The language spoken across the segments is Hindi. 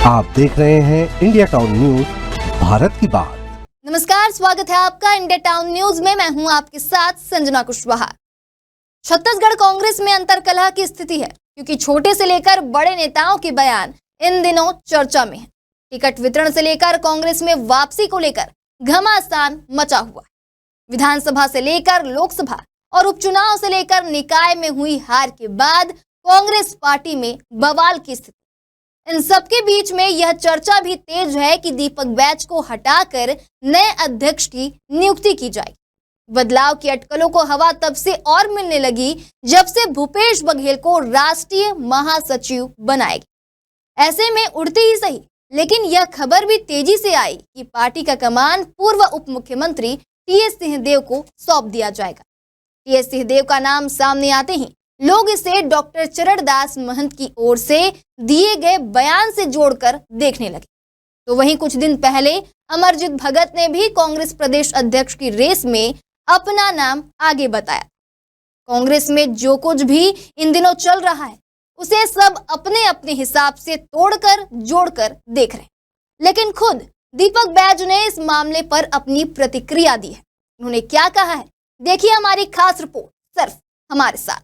आप देख रहे हैं इंडिया टाउन न्यूज, भारत की बात। नमस्कार, स्वागत है आपका इंडिया टाउन न्यूज में। मैं हूं आपके साथ संजना कुशवाहा। छत्तीसगढ़ कांग्रेस में अंतर्कलह की स्थिति है, क्योंकि छोटे से लेकर बड़े नेताओं के बयान इन दिनों चर्चा में है। टिकट वितरण से लेकर कांग्रेस में वापसी को लेकर घमासान मचा हुआ है। विधानसभा से लेकर लोकसभा और उपचुनाव से लेकर निकाय में हुई हार के बाद कांग्रेस पार्टी में बवाल की स्थिति। इन सबके बीच में यह चर्चा भी तेज है कि दीपक बैज को हटाकर नए अध्यक्ष की नियुक्ति की जाएगी। बदलाव की अटकलों को हवा तब से और मिलने लगी जब से भूपेश बघेल को राष्ट्रीय महासचिव बनाया गया। ऐसे में उड़ते ही सही, लेकिन यह खबर भी तेजी से आई कि पार्टी का कमान पूर्व उप मुख्यमंत्री टीएस सिंहदेव को सौंप दिया जाएगा। टीएस सिंहदेव का नाम सामने आते ही लोग इसे डॉक्टर चरणदास महंत की ओर से दिए गए बयान से जोड़कर देखने लगे। तो वहीं कुछ दिन पहले अमरजीत भगत ने भी कांग्रेस प्रदेश अध्यक्ष की रेस में अपना नाम आगे बताया। कांग्रेस में जो कुछ भी इन दिनों चल रहा है उसे सब अपने अपने हिसाब से तोड़कर जोड़कर देख रहे हैं, लेकिन खुद दीपक बैज ने इस मामले पर अपनी प्रतिक्रिया दी है। उन्होंने क्या कहा है, देखिए हमारी खास रिपोर्ट सिर्फ हमारे साथ।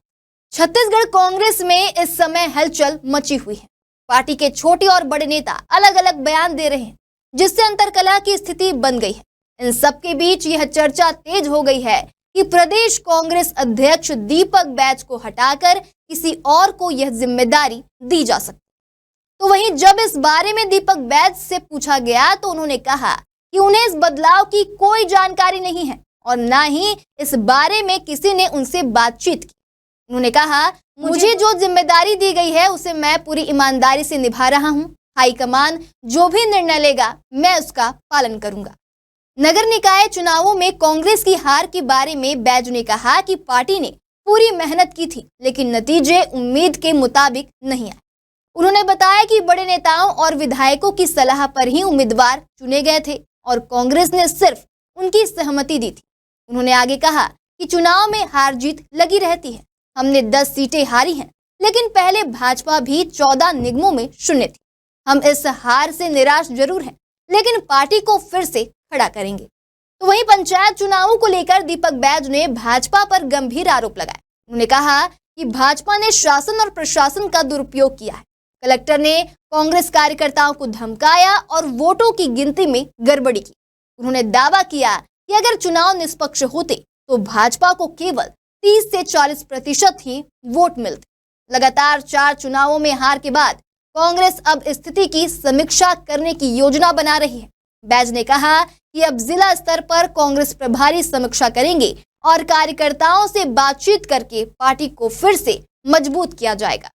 छत्तीसगढ़ कांग्रेस में इस समय हलचल मची हुई है। पार्टी के छोटे और बड़े नेता अलग अलग बयान दे रहे हैं, जिससे अंतर्कलह की स्थिति बन गई है। इन सबके बीच यह चर्चा तेज हो गई है कि प्रदेश कांग्रेस अध्यक्ष दीपक बैज को हटाकर किसी और को यह जिम्मेदारी दी जा सकती। तो वहीं जब इस बारे में दीपक बैज से पूछा गया तो उन्होंने कहा कि उन्हें इस बदलाव की कोई जानकारी नहीं है और ना ही इस बारे में किसी ने उनसे बातचीत की। उन्होंने कहा, मुझे जो जिम्मेदारी दी गई है उसे मैं पूरी ईमानदारी से निभा रहा हूं। हाईकमान जो भी निर्णय लेगा मैं उसका पालन करूंगा। नगर निकाय चुनावों में कांग्रेस की हार के बारे में बैज ने कहा कि पार्टी ने पूरी मेहनत की थी, लेकिन नतीजे उम्मीद के मुताबिक नहीं आए। उन्होंने बताया कि बड़े नेताओं और विधायकों की सलाह पर ही उम्मीदवार चुने गए थे और कांग्रेस ने सिर्फ उनकी सहमति दी थी। उन्होंने आगे कहा कि चुनाव में हार जीत लगी रहती है। हमने 10 सीटें हारी हैं, लेकिन पहले भाजपा भी 14 निगमों में शून्य थी। हम इस हार से निराश जरूर हैं, लेकिन पार्टी को फिर से खड़ा करेंगे। तो वहीं पंचायत चुनावों को लेकर दीपक बैज ने भाजपा पर गंभीर आरोप लगाए। उन्होंने कहा कि भाजपा ने शासन और प्रशासन का दुरुपयोग किया है। कलेक्टर ने कांग्रेस कार्यकर्ताओं को धमकाया और वोटों की गिनती में गड़बड़ी की। उन्होंने दावा किया कि अगर चुनाव निष्पक्ष होते तो भाजपा को केवल 30 से 40% ही वोट मिलते। लगातार 4 चुनावों में हार के बाद कांग्रेस अब स्थिति की समीक्षा करने की योजना बना रही है। बैज ने कहा कि अब जिला स्तर पर कांग्रेस प्रभारी समीक्षा करेंगे और कार्यकर्ताओं से बातचीत करके पार्टी को फिर से मजबूत किया जाएगा।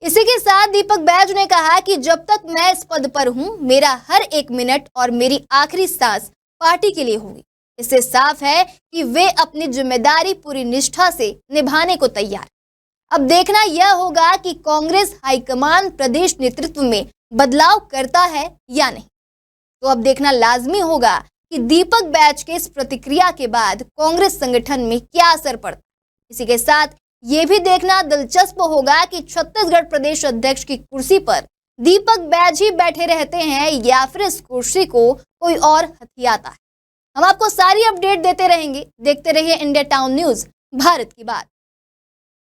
इसी के साथ दीपक बैज ने कहा कि जब तक मैं इस पद पर हूं, मेरा हर एक मिनट और मेरी आखिरी सांस पार्टी के लिए होगी। इससे साफ है कि वे अपनी जिम्मेदारी पूरी निष्ठा से निभाने को तैयार। अब देखना यह होगा कि कांग्रेस हाईकमान प्रदेश नेतृत्व में बदलाव करता है या नहीं। तो अब देखना लाजमी होगा कि दीपक बैज के इस प्रतिक्रिया के बाद कांग्रेस संगठन में क्या असर पड़ता। इसी के साथ ये भी देखना दिलचस्प होगा कि छत्तीसगढ़ प्रदेश अध्यक्ष की कुर्सी पर दीपक बैज ही बैठे रहते हैं या फिर इस कुर्सी को कोई और हथियाता है। हम आपको सारी अपडेट देते रहेंगे। देखते रहिए इंडिया टाउन न्यूज, भारत की बात।